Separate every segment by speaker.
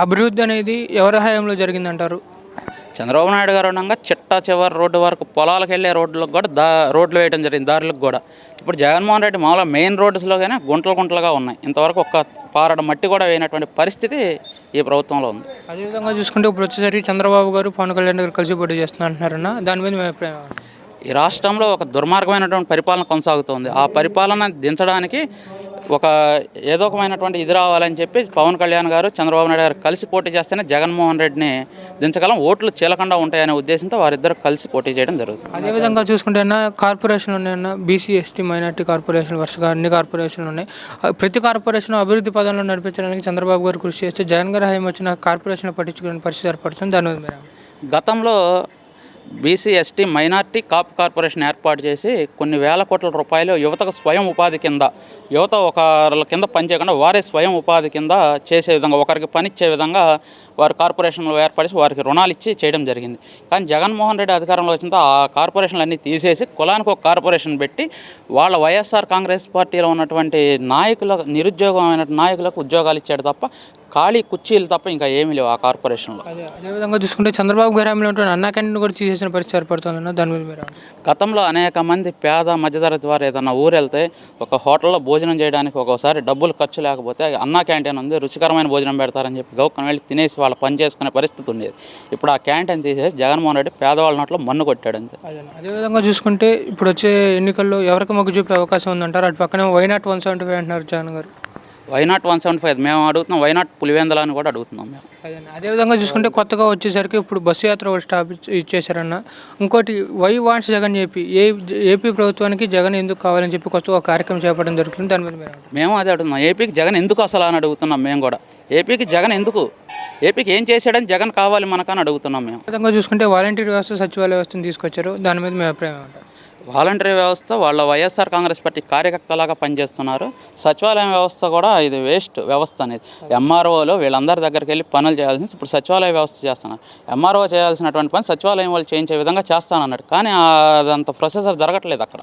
Speaker 1: అభివృద్ధి అనేది ఎవరి హయాంలో జరిగిందంటారు?
Speaker 2: చంద్రబాబు నాయుడు గారు ఉండగా చిట్ట చివరి రోడ్డు వరకు పొలాలకు వెళ్ళే రోడ్లకు కూడా రోడ్లు వేయడం జరిగింది, దారులకు కూడా. ఇప్పుడు జగన్మోహన్ రెడ్డి మామూలుగా మెయిన్ రోడ్స్లోగానే గుంటలు గుంటలుగా ఉన్నాయి. ఇంతవరకు ఒక్క పారడ మట్టి కూడా వేయనటువంటి పరిస్థితి ఈ ప్రభుత్వంలో ఉంది.
Speaker 1: అదేవిధంగా చూసుకుంటే ఇప్పుడు వచ్చేసరికి చంద్రబాబు గారు పవన్ కళ్యాణ్ గారు కలిసి పోటీ చేస్తున్నారు అంటున్నారన్న, దాని మీద మీ అభిప్రాయం?
Speaker 2: ఈ రాష్ట్రంలో ఒక దుర్మార్గమైనటువంటి పరిపాలన కొనసాగుతోంది. ఆ పరిపాలన దించడానికి ఒక ఏదో ఒకమైనటువంటి ఇది రావాలని చెప్పి పవన్ కళ్యాణ్ గారు చంద్రబాబు నాయుడు గారు కలిసి పోటీ చేస్తేనే జగన్మోహన్ రెడ్డిని దించగలం, ఓట్లు చీలకుండా ఉంటాయనే ఉద్దేశంతో వారిద్దరు కలిసి పోటీ చేయడం జరుగుతుంది.
Speaker 1: అదేవిధంగా చూసుకుంటే కార్పొరేషన్లు ఉన్నాయన్న, బీసీ ఎస్టీ మైనార్టీ కార్పొరేషన్లు వరుసగా అన్ని కార్పొరేషన్లు ఉన్నాయి. ప్రతి కార్పొరేషన్ అభివృద్ధి పదంలో నడిపించడానికి చంద్రబాబు గారు కృషి చేస్తే జగన్ గారి హాయం వచ్చిన కార్పొరేషన్లు పట్టించుకునే పరిస్థితి ఏర్పడుతుంది. దాని మీద
Speaker 2: గతంలో బీసీ ఎస్టీ మైనార్టీ కాపు కార్పొరేషన్ ఏర్పాటు చేసి కొన్ని వేల కోట్ల రూపాయలు యువతకు స్వయం ఉపాధి కింద, యువత ఒకరి కింద పనిచేయకుండా వారే స్వయం ఉపాధి కింద చేసే విధంగా, ఒకరికి పనిచ్చే విధంగా వారు కార్పొరేషన్లు ఏర్పడి వారికి రుణాలు ఇచ్చి చేయడం జరిగింది. కానీ జగన్మోహన్ రెడ్డి అధికారంలో వచ్చిన ఆ కార్పొరేషన్లు అన్నీ తీసేసి కులానికి ఒక కార్పొరేషన్ పెట్టి వాళ్ళ వైఎస్ఆర్ కాంగ్రెస్ పార్టీలో ఉన్నటువంటి నాయకులకు, నిరుద్యోగమైన నాయకులకు ఉద్యోగాలు ఇచ్చాడు తప్ప ఖాళీ కుర్చీలు తప్ప ఇంకా ఏమీ లేవు ఆ కార్పొరేషన్లో.
Speaker 1: అదేవిధంగా చూసుకుంటే చంద్రబాబు గారి హామీలో అన్నా క్యాంటీన్ కూడా తీసేసిన పరిస్థితి ఏర్పడుతుందన్న, దాని మీద మీరు?
Speaker 2: గతంలో అనేక మంది పేద మధ్యతరగతి వారు ఏదైనా ఊరు వెళ్తే ఒక హోటల్లో భోజనం చేయడానికి ఒక్కోసారి డబ్బులు ఖర్చు లేకపోతే అన్నా క్యాంటీన్ ఉంది, రుచికరమైన భోజనం పెడతారని చెప్పి గౌకం వెళ్ళి తినేసి వాళ్ళు పని చేసుకునే పరిస్థితి ఉండేది. ఇప్పుడు ఆ క్యాంటీన్ తీసేసి జగన్మోహన్ రెడ్డి పేదవాళ్ళ నోట్లో మన్ను కొట్టాడు అంతే.
Speaker 1: అదేవిధంగా చూసుకుంటే ఇప్పుడు వచ్చే ఎన్నికల్లో ఎవరికి మొగ్గు చూపే అవకాశం ఉందంటారు? అటు పక్కనే వైనాట్ 175 అంటున్నారు జగన్ గారు.
Speaker 2: వైనాట్ 175 మేము అడుగుతున్నాం, వైనాట్ పులివెందుల అని కూడా అడుగుతున్నాం మేము.
Speaker 1: అదేవిధంగా చూసుకుంటే కొత్తగా వచ్చేసరికి ఇప్పుడు బస్సు యాత్ర ఒకటి స్టాప్ ఇచ్చేసారన్న. ఇంకోటి వై వాంట్స్ జగన్ చెప్పి ఏపీ ప్రభుత్వానికి జగన్ ఎందుకు కావాలని చెప్పి కొత్తగా ఒక కార్యక్రమం చేపట్టడం జరుగుతుంది. దాని మీద
Speaker 2: మేము అదే అడుగుతున్నాం, ఏపీకి జగన్ ఎందుకు అసలు అని అడుగుతున్నాం మేము కూడా. ఏపీకి జగన్ ఎందుకు, ఏపీకి ఏం చేశాడని జగన్ కావాలి మనకని అడుగుతున్నాం మేము.
Speaker 1: విధంగా చూసుకుంటే వాలంటీర్ వ్యవస్థ, సచివాలయ వ్యవస్థను తీసుకొచ్చారు, దాని మీద మీ అభిప్రాయం ఏమంటారు?
Speaker 2: వాలంటరీ వ్యవస్థ వాళ్ళ వైఎస్ఆర్ కాంగ్రెస్ పార్టీ కార్యకర్తలాగా పనిచేస్తున్నారు. సచివాలయం వ్యవస్థ కూడా ఇది వేస్ట్ వ్యవస్థ అనేది. ఎంఆర్ఓలో వీళ్ళందరి దగ్గరికి వెళ్ళి పనులు చేయాల్సింది ఇప్పుడు సచివాలయ వ్యవస్థ చేస్తున్నారు. ఎంఆర్ఓ చేయాల్సినటువంటి పని సచివాలయం వాళ్ళు చేయించే విధంగా చేస్తానన్నాడు, కానీ అదంత ప్రొసెసర్ జరగట్లేదు అక్కడ.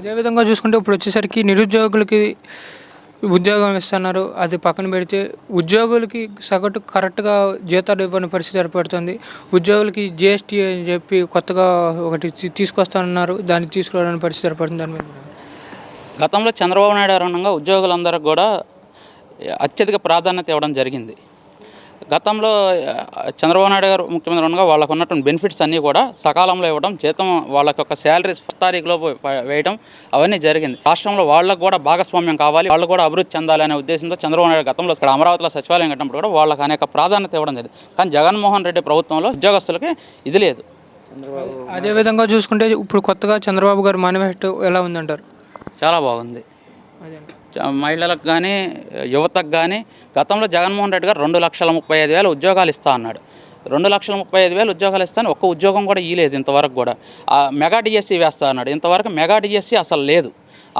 Speaker 1: అదేవిధంగా చూసుకుంటే ఇప్పుడు వచ్చేసరికి నిరుద్యోగులకి ఉద్యోగం ఇస్తున్నారు, అది పక్కన పెడితే ఉద్యోగులకి సగటు కరెక్ట్గా జీతాలు ఇవ్వని పరిస్థితి ఏర్పడుతుంది. ఉద్యోగులకి జిఎస్టీ అని చెప్పి కొత్తగా ఒకటి తీసుకొస్తానన్నారు, దాన్ని తీసుకురావడానికి పరిస్థితి ఏర్పడుతుంది. దాని మీద
Speaker 2: గతంలో చంద్రబాబు నాయుడు అరణంగా ఉద్యోగులందరికీ కూడా అత్యధిక ప్రాధాన్యత ఇవ్వడం జరిగింది. గతంలో చంద్రబాబు నాయుడు గారు ముఖ్యమంత్రి ఉండగా వాళ్ళకు ఉన్నటువంటి బెనిఫిట్స్ అన్నీ కూడా సకాలంలో ఇవ్వడం, జీతం వాళ్ళకి ఒక శాలరీస్ 1 తారీఖులో వేయడం అవన్నీ జరిగింది. రాష్ట్రంలో వాళ్ళకు కూడా భాగస్వామ్యం కావాలి, వాళ్ళు కూడా అభివృద్ధి చెందాలి అనే ఉద్దేశంతో చంద్రబాబు నాయుడు గతంలో ఇక్కడ అమరావతిలో సచివాలయం కట్టినప్పుడు కూడా వాళ్ళకి అనేక ప్రాధాన్యత ఇవ్వడం జరిగింది. కానీ జగన్మోహన్ రెడ్డి ప్రభుత్వంలో ఉద్యోగస్తులకి ఇది లేదు.
Speaker 1: అదేవిధంగా చూసుకుంటే ఇప్పుడు కొత్తగా చంద్రబాబు గారు మేనిఫెస్టో ఎలా ఉందంటారు?
Speaker 2: చాలా బాగుంది. మహిళలకు కానీ యువతకు కానీ గతంలో జగన్మోహన్ రెడ్డి గారు 2,35,000 ఉద్యోగాలు ఇస్తా అన్నాడు. 2,35,000 ఉద్యోగాలు ఇస్తాను, ఒక్క ఉద్యోగం కూడా ఇవ్వలేదు ఇంతవరకు కూడా. మెగా డిఎస్సి వేస్తా అన్నాడు, ఇంతవరకు మెగా డిఎస్సి అసలు లేదు.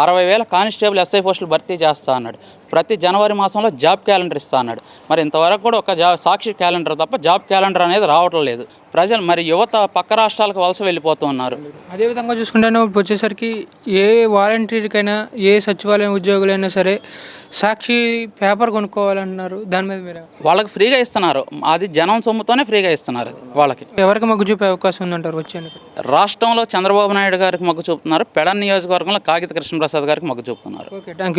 Speaker 2: 60,000 కానిస్టేబుల్ ఎస్ఐ పోస్టులు భర్తీ చేస్తా అన్నాడు. ప్రతి జనవరి మాసంలో జాబ్ క్యాలెండర్ ఇస్తా అన్నాడు. మరి ఇంతవరకు కూడా ఒక సాక్షి క్యాలెండర్ తప్ప జాబ్ క్యాలెండర్ అనేది రావటం లేదు. ప్రజలు మరి యువత పక్క రాష్ట్రాలకు వలస వెళ్ళిపోతూ ఉన్నారు.
Speaker 1: అదేవిధంగా చూసుకుంటేనే ఇప్పుడు వచ్చేసరికి ఏ వాలంటీర్కైనా ఏ సచివాలయం ఉద్యోగులైనా సరే సాక్షి పేపర్ కొనుక్కోవాలంటున్నారు, దాని మీద మీరు?
Speaker 2: వాళ్ళకి ఫ్రీగా ఇస్తున్నారు, అది జనం సొమ్ముతోనే ఫ్రీగా ఇస్తున్నారు. అది వాళ్ళకి
Speaker 1: ఎవరికి మొగ్గు చూపే అవకాశం ఉందంటారు వచ్చేందుకు?
Speaker 2: రాష్ట్రంలో చంద్రబాబు నాయుడు గారికి మొగ్గు చూపుతున్నారు, పెడన్ నియోజకవర్గంలో కాగిత కృష్ణప్రసాద్ గారికి మొగ్గు చూపుతున్నారు.
Speaker 1: Okay, thank you.